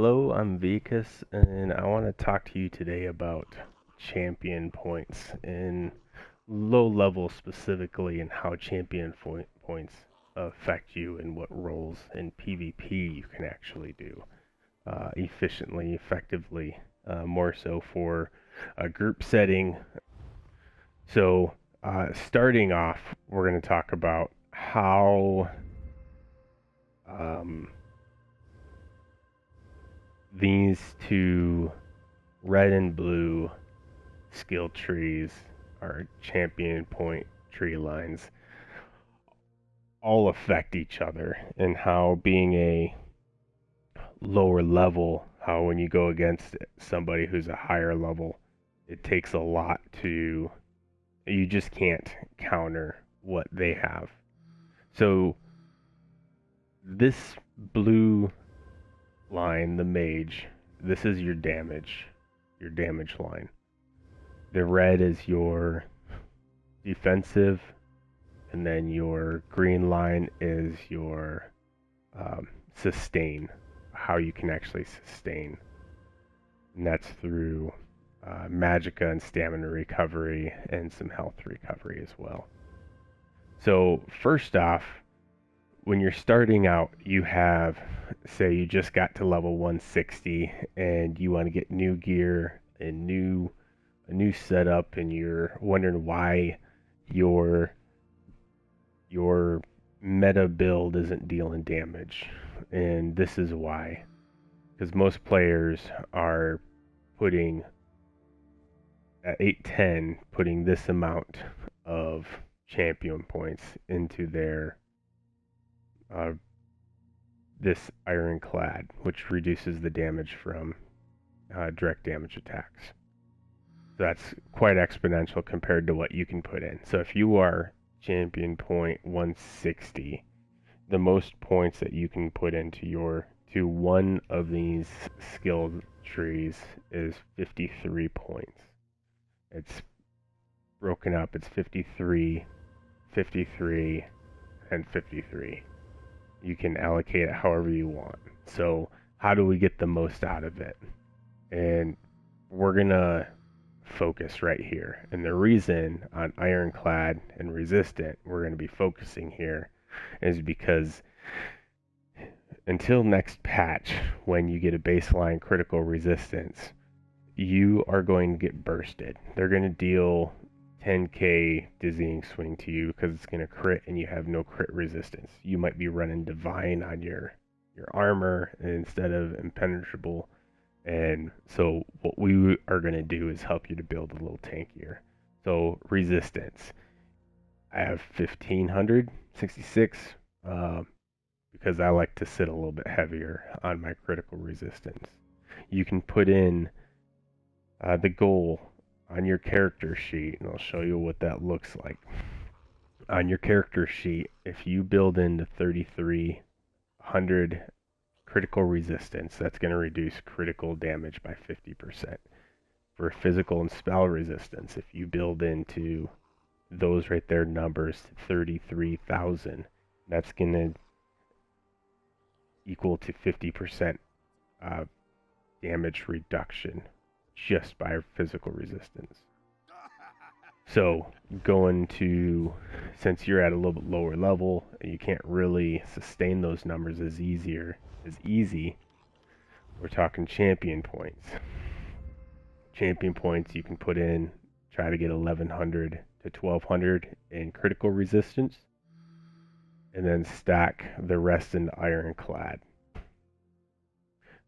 Hello, I'm Viacus, and I want to talk to you today about champion points in low level specifically, and how points affect you and what roles in PvP you can actually do efficiently, effectively, more so for a group setting. So, starting off, we're going to talk about how um, these two red and blue skill trees, our champion point tree lines, all affect each other, and how being a lower level, how when you go against somebody who's a higher level, it takes a lot to, you just can't counter what they have. So this blue line, the mage, this is your damage line. The red is your defensive, and then your green line is your sustain, how you can actually sustain. And that's through magicka and stamina recovery and some health recovery as well. So first off, when you're starting out, you have, say you just got to level 160 and you want to get new gear and a new setup, and you're wondering why your meta build isn't dealing damage. And this is why. Because most players are putting at 810, putting this amount of champion points into their this ironclad, which reduces the damage from direct damage attacks. So that's quite exponential compared to what you can put in. So if you are champion point 160, the most points that you can put into one of these skill trees is 53 points. It's broken up. It's 53, 53, and 53. You can allocate it however you want. So how do we get the most out of it? And we're gonna focus right here. And the reason on ironclad and resistant we're going to be focusing here is because until next patch, when you get a baseline critical resistance, you are going to get bursted. They're going to deal 10k dizzying swing to you because it's going to crit and you have no crit resistance. You might be running divine on your armor instead of impenetrable. And so what we are going to do is help you to build a little tankier. So resistance, I have 1566 because I like to sit a little bit heavier on my critical resistance. You can put in the goal on your character sheet, and I'll show you what that looks like. On your character sheet, if you build into 3300 critical resistance, that's going to reduce critical damage by 50%. For physical and spell resistance, if you build into those right there numbers, 33,000, that's going to equal to 50% damage reduction just by physical resistance. So going to, since you're at a little bit lower level, you can't really sustain those numbers as easy. We're talking champion points. Champion points you can put in, try to get 1100 to 1200 in critical resistance, and then stack the rest in ironclad.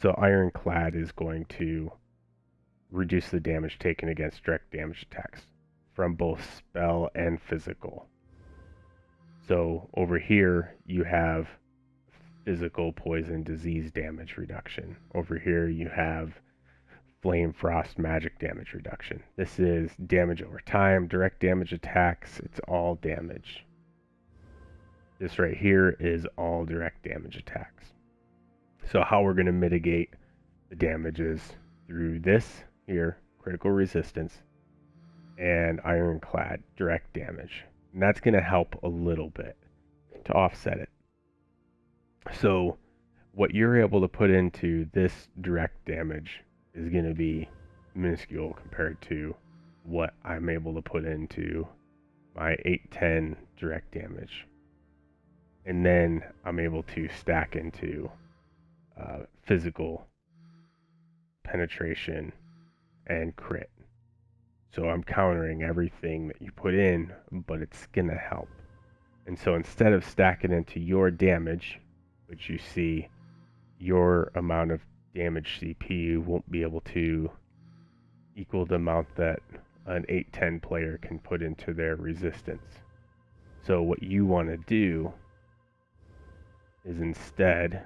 So ironclad is going to reduce the damage taken against direct damage attacks from both spell and physical. So over here you have physical, poison, disease damage reduction. Over here you have flame, frost, magic damage reduction. This is damage over time, direct damage attacks, it's all damage. This right here is all direct damage attacks. So how we're going to mitigate the damages through this here, critical resistance, and ironclad, direct damage. And that's going to help a little bit to offset it. So what you're able to put into this direct damage is going to be minuscule compared to what I'm able to put into my 8-10 direct damage. And then I'm able to stack into physical, penetration, and crit. So I'm countering everything that you put in, but it's going to help. And so instead of stacking into your damage, which you see your amount of damage CP won't be able to equal the amount that an 8-10 player can put into their resistance. So what you want to do is instead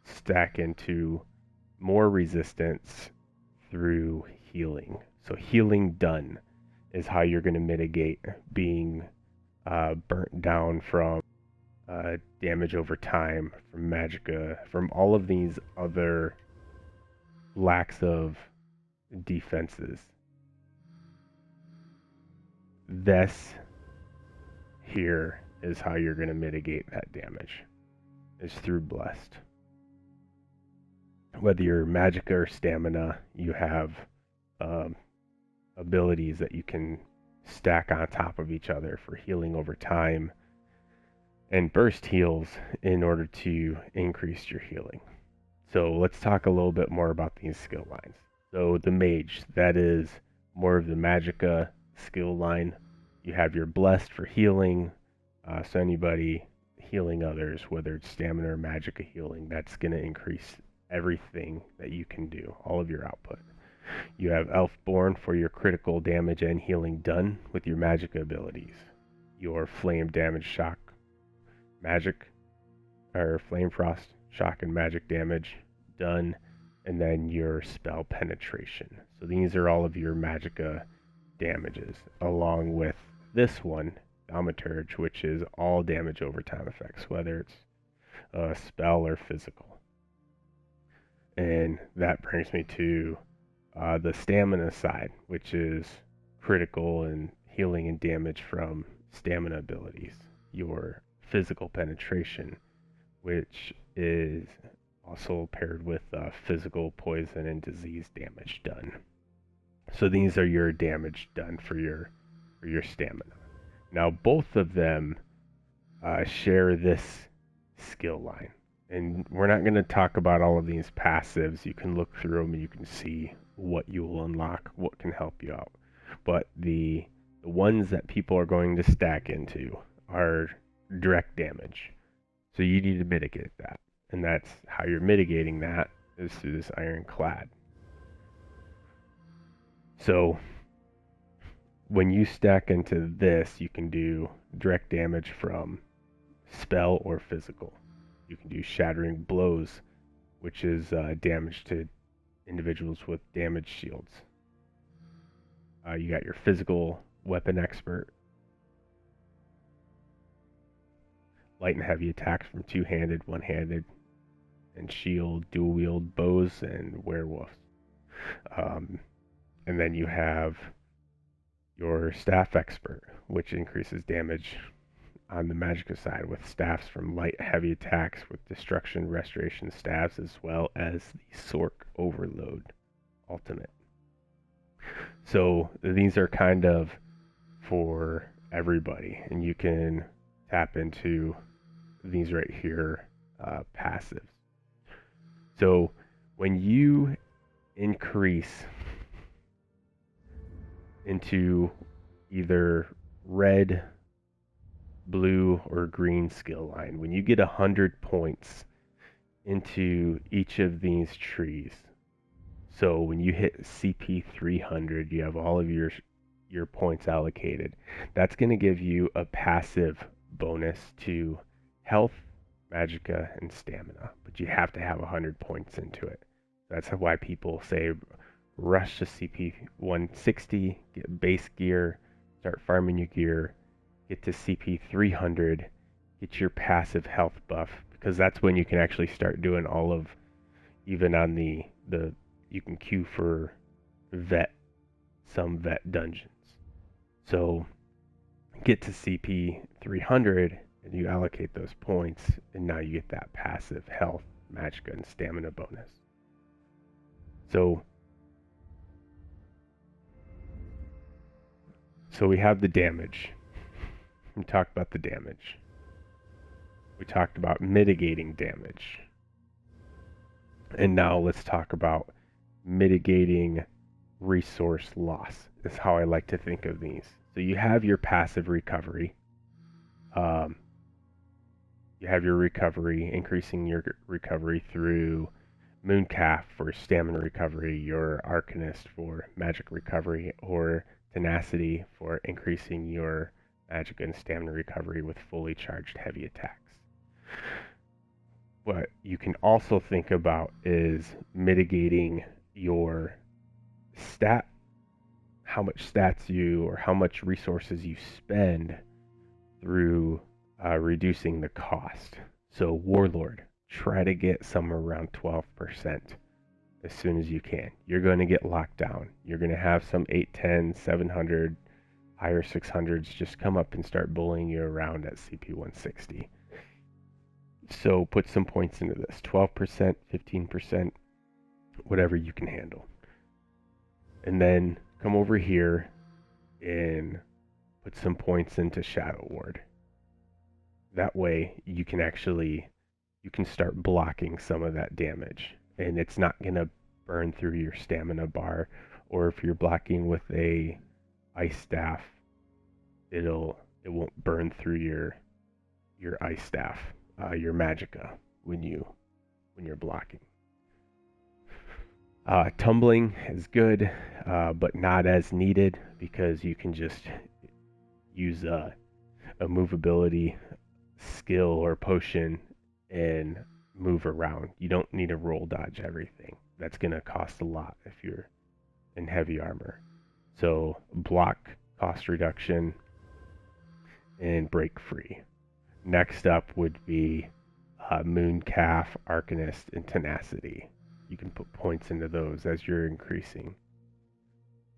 stack into more resistance through healing. So healing done is how you're going to mitigate being burnt down from damage over time, from magicka, from all of these other lacks of defenses. This here is how you're going to mitigate that damage, is through blessed. Whether you're magicka or stamina, you have abilities that you can stack on top of each other for healing over time, and burst heals in order to increase your healing. So let's talk a little bit more about these skill lines. So the mage, that is more of the magicka skill line. You have your blessed for healing, so anybody healing others, whether it's stamina or magicka healing, that's going to increase everything that you can do, all of your output. You have Elfborn for your critical damage and healing done with your magicka abilities. Your flame damage, shock, magic, or flame frost, shock and magic damage done, and then your spell penetration. So these are all of your magicka damages, along with this one, Thaumaturge, which is all damage over time effects, whether it's a spell or physical. And that brings me to the stamina side, which is critical and healing and damage from stamina abilities. Your physical penetration, which is also paired with physical poison and disease damage done. So these are your damage done for your stamina. Now both of them share this skill line, and we're not going to talk about all of these passives. You can look through them and you can see what you will unlock, what can help you out. But the ones that people are going to stack into are direct damage. So you need to mitigate that. And that's how you're mitigating that, is through this ironclad. So when you stack into this, you can do direct damage from spell or physical. You can do shattering blows, which is damage to individuals with damage shields. You got your physical weapon expert, light and heavy attacks from two-handed, one-handed, and shield, dual-wield bows, and werewolves. And then you have your staff expert, which increases damage on the magicka side with staffs from light, heavy attacks with destruction, restoration staffs, as well as the Sork Overload ultimate. So these are kind of for everybody, and you can tap into these right here, passives. So when you increase into either red, blue, or green skill line, when you get 100 points into each of these trees, so when you hit CP 300, you have all of your points allocated. That's going to give you a passive bonus to health, magicka, and stamina, but you have to have 100 points into it. That's why people say rush to CP 160, get base gear, start farming your gear, get to CP 300, get your passive health buff, because that's when you can actually start doing all of, even on the you can queue for some vet dungeons. So get to CP 300 and you allocate those points, and now you get that passive health magicka and stamina bonus. So we have the damage. We talked about the damage. We talked about mitigating damage. And now let's talk about mitigating resource loss. Is how I like to think of these. So you have your passive recovery. You have your recovery, increasing your recovery through Mooncalf for stamina recovery, your Arcanist for magic recovery, or Tenacity for increasing your magic and stamina recovery with fully charged heavy attacks. What you can also think about is mitigating your stat, how much stats you or how much resources you spend through reducing the cost. So Warlord, try to get somewhere around 12% as soon as you can. You're going to get locked down. You're going to have some 810, 700, higher 600s just come up and start bullying you around at CP 160. So put some points into this, 12%, 15%, whatever you can handle. And then come over here and put some points into Shadow Ward. That way you can start blocking some of that damage, and it's not going to burn through your stamina bar, or if you're blocking with a ice staff, it won't burn through your ice staff, your magicka when you're blocking. Tumbling is good, but not as needed, because you can just use a movability skill or potion and move around. You don't need to roll dodge everything. That's going to cost a lot if you're in heavy armor. So block, cost reduction, and break free. Next up would be Mooncalf, Arcanist, and Tenacity. You can put points into those as you're increasing.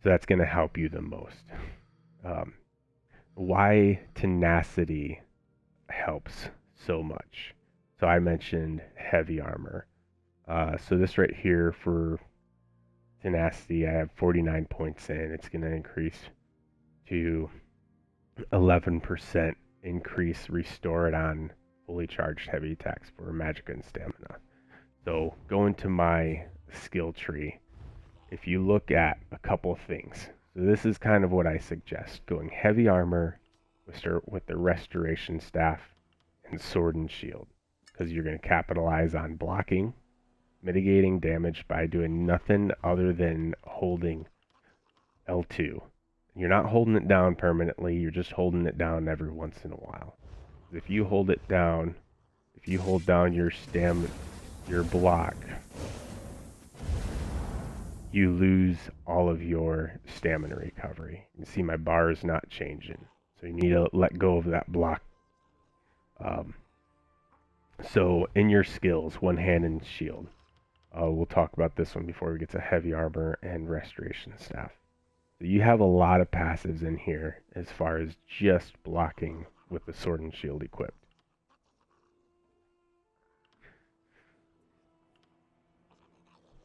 So that's going to help you the most. Why Tenacity helps so much? So I mentioned heavy armor. So this right here for Tenacity, I have 49 points in. It's going to increase to 11% increase restored on fully charged heavy attacks for magic and stamina. So go into my skill tree. If you look at a couple things, so this is kind of what I suggest: going heavy armor with the restoration staff and sword and shield, because you're going to capitalize on blocking, mitigating damage by doing nothing other than holding L2. You're not holding it down permanently, you're just holding it down every once in a while. If you hold it down, if you hold down your block, you lose all of your stamina recovery. You can see my bar is not changing, so you need to let go of that block. So in your skills, one hand and shield, we'll talk about this one before we get to heavy armor and restoration staff. So you have a lot of passives in here as far as just blocking with the sword and shield equipped.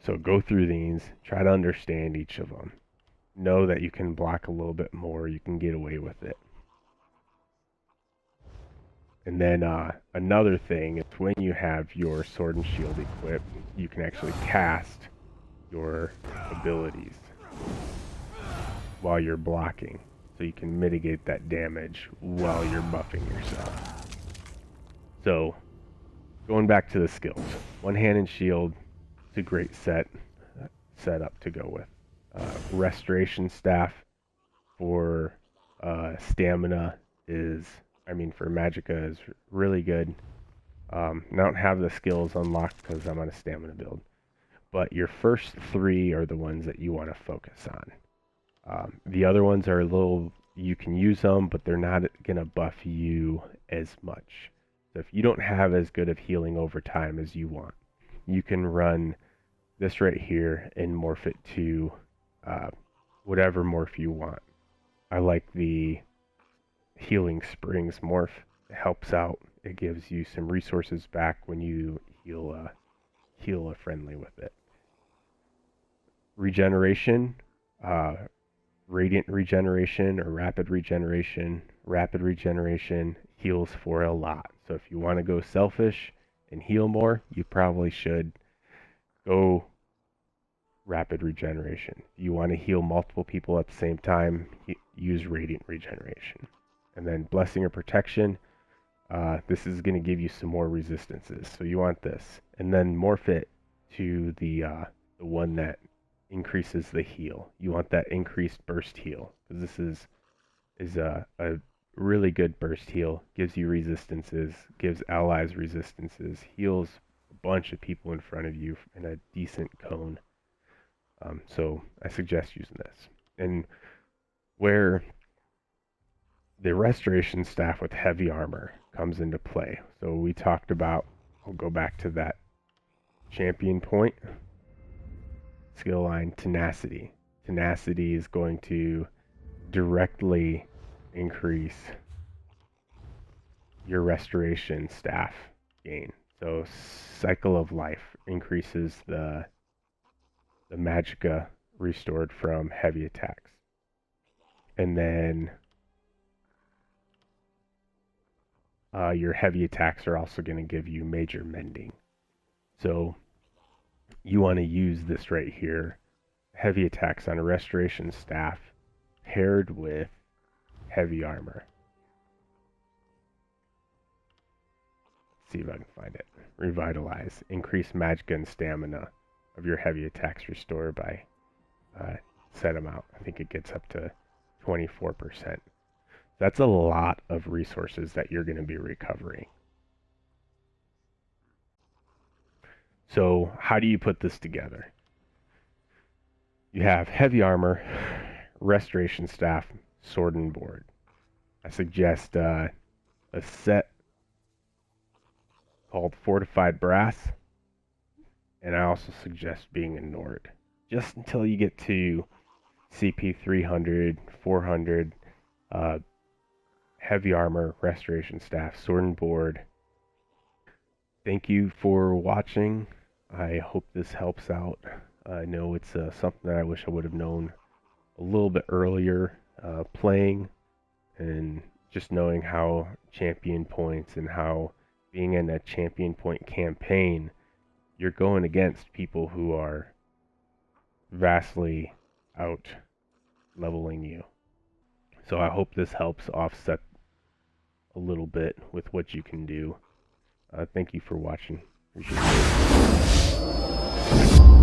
So go through these, try to understand each of them. Know that you can block a little bit more, you can get away with it. And then another thing is when you have your sword and shield equipped, you can actually cast your abilities while you're blocking. So you can mitigate that damage while you're buffing yourself. So going back to the skills, one hand and shield, it's a great setup to go with. Restoration staff for stamina for magicka is really good. I don't have the skills unlocked because I'm on a stamina build, but your first three are the ones that you want to focus on. The other ones are you can use them, but they're not going to buff you as much. So if you don't have as good of healing over time as you want, you can run this right here and morph it to whatever morph you want. I like the Healing Springs morph. It helps out. It gives you some resources back when you heal healer friendly with it. Regeneration, radiant regeneration or rapid regeneration. Rapid regeneration heals for a lot. So if you want to go selfish and heal more, you probably should go rapid regeneration. If you want to heal multiple people at the same time, use radiant regeneration. And then blessing or protection, this is going to give you some more resistances. So you want this. And then morph it to the one that increases the heal. You want that increased burst heal, because this is a really good burst heal. Gives you resistances, gives allies resistances, heals a bunch of people in front of you in a decent cone. So I suggest using this. And where the restoration staff with heavy armor comes into play. So we talked about, I'll go back to that champion point. Skill line tenacity. Tenacity is going to directly increase your restoration staff gain. So cycle of life increases the magicka restored from heavy attacks. And then your heavy attacks are also going to give you major mending. So you want to use this right here, heavy attacks on a restoration staff paired with heavy armor. Let's see if I can find it. Revitalize. Increase magicka and stamina of your heavy attacks restored by set amount. I think it gets up to 24%. That's a lot of resources that you're going to be recovering. So how do you put this together? You have heavy armor, restoration staff, sword and board. I suggest a set called Fortified Brass, and I also suggest being a Nord. Just until you get to CP 300, 400, heavy armor, restoration staff, sword and board. Thank you for watching. I hope this helps out. I know it's something that I wish I would have known a little bit earlier, playing and just knowing how champion points and how being in a champion point campaign, you're going against people who are vastly out leveling you. So I hope this helps offset a little bit with what you can do. Thank you for watching. Appreciate it.